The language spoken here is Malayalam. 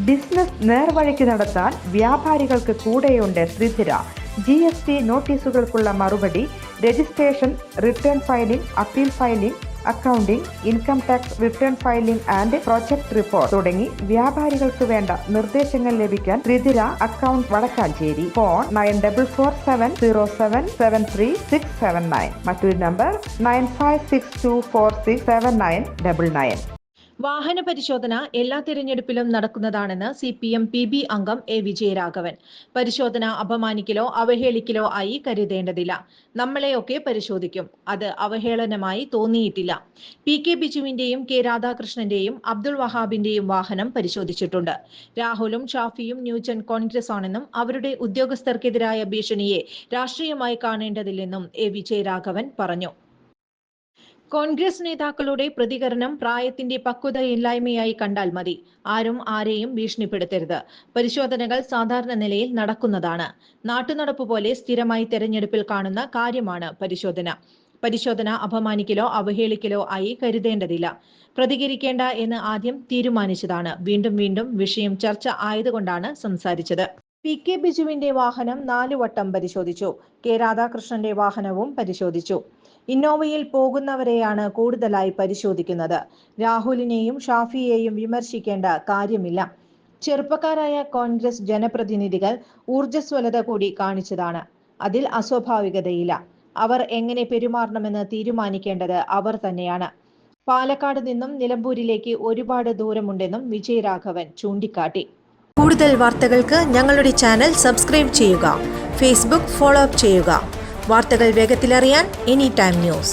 ബിസിനസ് നേർവഴിക്ക് നടത്താൻ വ്യാപാരികൾക്ക് കൂടെയുണ്ട് ശ്രീധര. GST നോട്ടീസുകൾക്കുള്ള മറുപടി, registration, return filing, appeal filing, accounting, income tax return filing and project report തുടങ്ങി വ്യാപാരികൾക്ക് വേണ്ട നിർദ്ദേശങ്ങൾ ലഭിക്കാൻ ശ്രീധര അക്കൗണ്ട് വടക്കാഞ്ചേരി. ഫോൺ 9447077369. മറ്റൊരു നമ്പർ 9562467999. വാഹന പരിശോധന എല്ലാ തിരഞ്ഞെടുപ്പിലും നടക്കുന്നതാണെന്ന് CPM PB അംഗം A. വിജയരാഘവൻ. പരിശോധന അപമാനിക്കലോ അവഹേളിക്കലോ ആയി കരുതേണ്ടതില്ല. നമ്മളെയൊക്കെ പരിശോധിക്കും. അത് അവഹേളനമായി തോന്നിയിട്ടില്ല. PK ബിജുവിന്റെയും K. രാധാകൃഷ്ണന്റെയും അബ്ദുൾ വഹാബിന്റെയും വാഹനം പരിശോധിച്ചിട്ടുണ്ട്. രാഹുലും ഷാഫിയും ന്യൂജൻ കോൺഗ്രസ് ആണെന്നും അവരുടെ ഉദ്യോഗസ്ഥർക്കെതിരായ ഭീഷണിയെ രാഷ്ട്രീയമായി കാണേണ്ടതില്ലെന്നും A. വിജയരാഘവൻ പറഞ്ഞു. കോൺഗ്രസ് നേതാക്കളുടെ പ്രതികരണം പ്രായത്തിന്റെ പക്വതയില്ലായ്മയായി കണ്ടാൽ മതി. ആരും ആരെയും ഭീഷണിപ്പെടുത്തരുത്. പരിശോധനകൾ സാധാരണ നിലയിൽ നടക്കുന്നതാണ്. നാട്ടുനടപ്പ് പോലെ സ്ഥിരമായി തെരഞ്ഞെടുപ്പിൽ കാണുന്ന കാര്യമാണ് പരിശോധന. പരിശോധന അപമാനിക്കലോ അവഹേളിക്കലോ ആയി കരുതേണ്ടതില്ല. പ്രതികരിക്കേണ്ട എന്ന് ആദ്യം തീരുമാനിച്ചതാണ്. വീണ്ടും വിഷയം ചർച്ച ആയതുകൊണ്ടാണ് സംസാരിച്ചത്. PK ബിജുവിന്റെ വാഹനം 4 വട്ടം പരിശോധിച്ചു. K. രാധാകൃഷ്ണന്റെ വാഹനവും പരിശോധിച്ചു. ഇന്നോവയിൽ പോകുന്നവരെയാണ് കൂടുതലായി പരിശോധിക്കുന്നത്. രാഹുലിനെയും ഷാഫിയെയും വിമർശിക്കേണ്ട കാര്യമില്ല. ചെറുപ്പക്കാരായ കോൺഗ്രസ് ജനപ്രതിനിധികൾ ഊർജ്ജസ്വലത കൂടി കാണിച്ചതാണ്. അതിൽ അസ്വാഭാവികതയില്ല. അവർ എങ്ങനെ പെരുമാറണമെന്ന് തീരുമാനിക്കേണ്ടത് അവർ തന്നെയാണ്. പാലക്കാട് നിന്നും നിലമ്പൂരിലേക്ക് ഒരുപാട് ദൂരമുണ്ടെന്നും വിജയരാഘവൻ ചൂണ്ടിക്കാട്ടി. കൂടുതൽ വാർത്തകൾക്ക് ഞങ്ങളുടെ ചാനൽ സബ്സ്ക്രൈബ് ചെയ്യുക. ഫേസ്ബുക്ക് ഫോളോ അപ്പ് ചെയ്യുക. വാർത്തകൾ വേഗത്തിലറിയാൻ Anytime News.